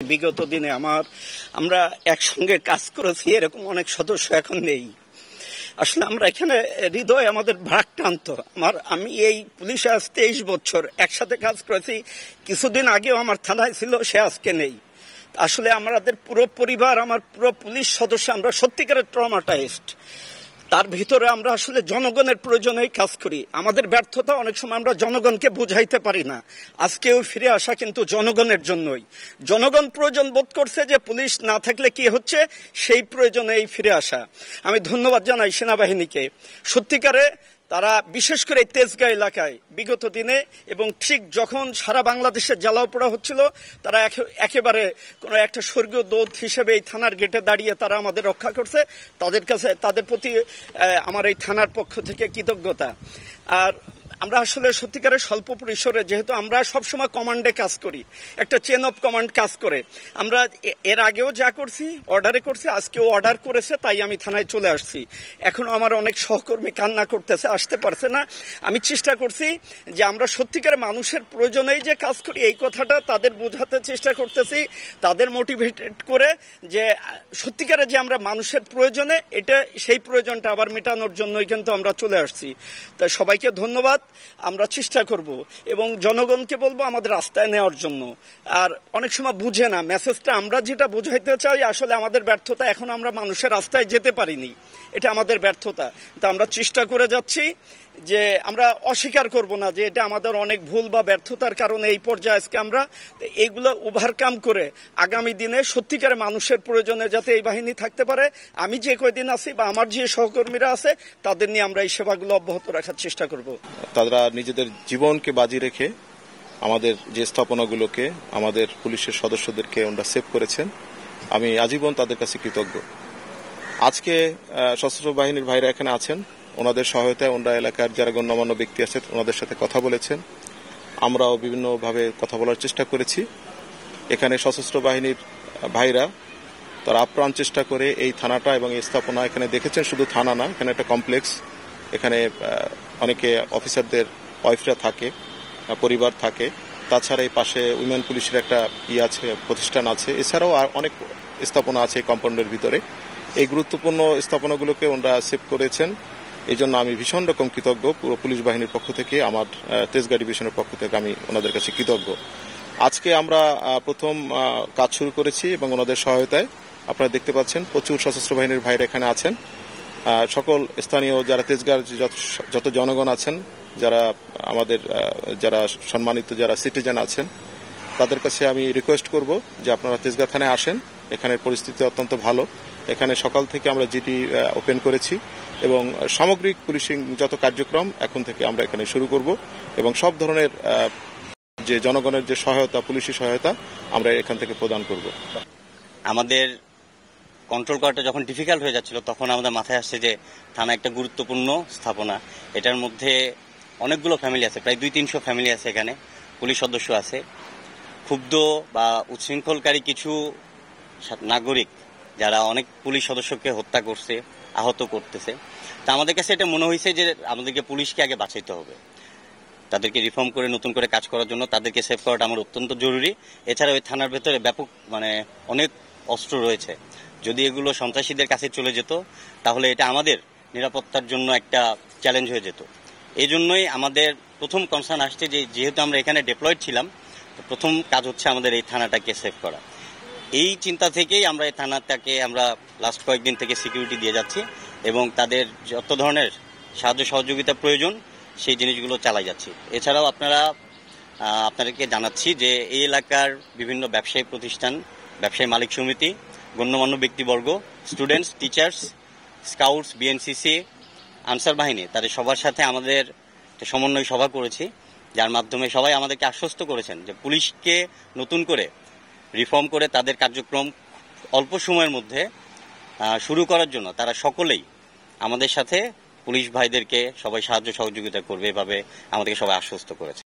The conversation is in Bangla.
বিগত দিনে আমরা একসঙ্গে কাজ করেছি, এরকম অনেক সদস্য এখন নেই। আসলে আমরা এখানে হৃদয় আমাদের ভারাক্রান্ত। আমি এই পুলিশে আজ 23 বছর একসাথে কাজ করেছি। কিছুদিন আগেও আমার থানায় ছিল, সে আজকে নেই। আসলে আমাদের পুরো পরিবার, আমার পুরো পুলিশ সদস্য, আমরা সত্যিকারের ট্রমাটাইজড। তার ভিতরে আমরা আসলে জনগণের প্রয়োজনেই কাজ করি। আমাদের ব্যর্থতা অনেক সময় আমরা জনগণকে বুঝাইতে পারি না। আজকেও ফিরে আসা কিন্তু জনগণের জন্যই। জনগণ প্রয়োজন বোধ করছে যে পুলিশ না থাকলে কি হচ্ছে, সেই প্রয়োজনেই ফিরে আসা। আমি ধন্যবাদ জানাই সেনাবাহিনীকে। সত্যিকারে তারা বিশেষ করে তেজগাঁ এলাকায় বিগত দিনে এবং ঠিক যখন সারা বাংলাদেশে জ্বালাও পোড়া হচ্ছিল, তারা একেবারে কোনো একটা স্বর্গীয় দূত হিসেবে এই থানার গেটে দাঁড়িয়ে তারা আমাদের রক্ষা করছে। তাদের প্রতি আমার এই থানার পক্ষ থেকে কৃতজ্ঞতা। আর আমরা আসলে সত্যিকারের স্বল্প পরিসরে, যেহেতু আমরা সবসময় কমান্ডে কাজ করি, একটা চেন অফ কমান্ড কাজ করে, আমরা এর আগেও যা করছি অর্ডারে করছি, আজকেও অর্ডার করেছে, তাই আমি থানায় চলে আসছি। এখনো আমার অনেক সহকর্মী কান্না করতেছে, আসতে পারছে না। আমি চেষ্টা করছি যে আমরা সত্যিকারের মানুষের প্রয়োজনেই যে কাজ করি, এই কথাটা তাদের বোঝাতে চেষ্টা করতেছি, তাদের মোটিভেটেড করে যে সত্যিকারে যে আমরা মানুষের প্রয়োজনে, এটা সেই প্রয়োজনটা আবার মেটানোর জন্যই কিন্তু আমরা চলে আসছি। তাই সবাইকে ধন্যবাদ। আমরা চেষ্টা করব এবং জনগণকে বলবো আমাদের রাস্তায় নেওয়ার জন্য। আর অনেক সময় বুঝে না মেসেজটা, আমরা যেটা বোঝাইতে চাই আসলে আমাদের ব্যর্থতা, এখন আমরা মানুষের রাস্তায় যেতে পারিনি, এটা আমাদের ব্যর্থতা। তা আমরা চেষ্টা করে যাচ্ছি যে আমরা অস্বীকার করব না যে এটা আমাদের অনেক ভুল বা ব্যর্থতার কারণে এই পর্যায়ে আজকে আমরা এইগুলো ওভারকাম করে আগামী দিনে সত্যিকারে মানুষের প্রয়োজনে যাতে এই বাহিনী থাকতে পারে, আমি যে কয়দিন আছি বা আমার যে সহকর্মীরা আছে তাদের নিয়ে আমরা এই সেবাগুলো অব্যাহত রাখার চেষ্টা করব। তারা নিজেদের জীবনকে বাজি রেখে আমাদের যে স্থাপনাগুলোকে, আমাদের পুলিশের সদস্যদেরকে ওনারা সেভ করেছেন। আমি আজীবন তাদের কাছে কৃতজ্ঞ। আজকে সশস্ত্র বাহিনীর ভাইরা এখানে আছেন, ওনাদের সহায়তায় ওনারা এলাকার যারা গণ্যমান্য ব্যক্তি আছেন ওনাদের সাথে কথা বলেছেন। আমরাও বিভিন্নভাবে কথা বলার চেষ্টা করেছি। এখানে সশস্ত্র বাহিনীর ভাইরা তারা আপ্রাণ চেষ্টা করে এই থানাটা এবং এই স্থাপনা, এখানে দেখেছেন শুধু থানা না, এখানে একটা কমপ্লেক্স, এখানে অনেকে অফিসারদের ওয়াইফরা থাকে, পরিবার থাকে। তাছাড়া এই পাশে উইমেন পুলিশের একটা আছে, প্রতিষ্ঠান আছে। এছাড়াও আর অনেক স্থাপনা আছে এই কম্পাউন্ডের ভিতরে। এই গুরুত্বপূর্ণ স্থাপনাগুলোকে ওনারা সেভ করেছেন। এই জন্য আমি ভীষণ রকম কৃতজ্ঞ। পুরো পুলিশ বাহিনীর পক্ষ থেকে, আমার তেজগাঁ ডিভিশনের পক্ষ থেকে আমি ওনাদের কাছে কৃতজ্ঞ। আজকে আমরা প্রথম কাজ শুরু করেছি এবং ওনাদের সহায়তায় আপনারা দেখতে পাচ্ছেন প্রচুর সশস্ত্র বাহিনীর ভাইরা এখানে আছেন। সকল স্থানীয় যারা তেজগাঁর যত জনগণ আছেন, যারা আমাদের যারা সম্মানিত যারা সিটিজেন আছেন, তাদের কাছে আমি রিকোয়েস্ট করব যে আপনারা তেজগাঁ থানায় আসেন। এখানে পরিস্থিতি অত্যন্ত ভালো। এখানে সকাল থেকে আমরা জিটি ওপেন করেছি এবং সামগ্রিক পুলিশিং যত কার্যক্রম এখন থেকে আমরা এখানে শুরু করব এবং সব ধরনের যে জনগণের যে সহায়তা, পুলিশি সহায়তা আমরা এখান থেকে প্রদান করব। আমাদের কন্ট্রোল করাটা যখন ডিফিকাল্ট হয়ে যাচ্ছিল, তখন আমাদের মাথায় আসছে যে থানা একটা গুরুত্বপূর্ণ স্থাপনা, এটার মধ্যে অনেকগুলো ফ্যামিলি আছে, প্রায় 200-300 ফ্যামিলি আছে, এখানে পুলিশ সদস্য আছে। ক্ষুব্ধ বা উচ্ছৃঙ্খলকারী কিছু নাগরিক যারা অনেক পুলিশ সদস্যকে হত্যা করছে, আহত করতেছে। তা আমাদের কাছে এটা মনে হয়েছে যে আমাদেরকে পুলিশকে আগে বাঁচাইতে হবে, তাদেরকে রিফর্ম করে নতুন করে কাজ করার জন্য তাদেরকে সেভ করাটা আমার অত্যন্ত জরুরি। এছাড়া ওই থানার ভেতরে ব্যাপক অনেক অস্ত্র রয়েছে। যদি এগুলো সন্ত্রাসীদের কাছে চলে যেত তাহলে এটা আমাদের নিরাপত্তার জন্য একটা চ্যালেঞ্জ হয়ে যেত। এই জন্যই আমাদের প্রথম কনসার্ন আসছে যে যেহেতু আমরা এখানে ডিপ্লয়েড ছিলাম, প্রথম কাজ হচ্ছে আমাদের এই থানাটাকে সেভ করা। এই চিন্তা থেকেই আমরা এই থানাটাকে আমরা লাস্ট কয়েকদিন থেকে সিকিউরিটি দিয়ে যাচ্ছি এবং তাদের যত ধরনের সাহায্য সহযোগিতা প্রয়োজন সেই জিনিসগুলো চালাই যাচ্ছি। এছাড়াও আপনাদেরকে জানাচ্ছি যে এই এলাকার বিভিন্ন ব্যবসায়ী প্রতিষ্ঠান, ব্যবসায়ী মালিক সমিতি, গণ্যমান্য ব্যক্তিবর্গ, students, teachers, scouts, BNCC, answer বাহিনী, তাদের সবার সাথে আমাদের সমন্বয় সভা করেছি, যার মাধ্যমে সবাই আমাদেরকে আশ্বস্ত করেছেন যে পুলিশকে নতুন করে রিফর্ম করে তাদের কার্যক্রম অল্প সময়ের মধ্যে শুরু করার জন্য তারা সকলেই আমাদের সাথে পুলিশ ভাইদেরকে সবাই সাহায্য সহযোগিতা করবে, এভাবে আমাদেরকে সবাই আশ্বস্ত করেছে।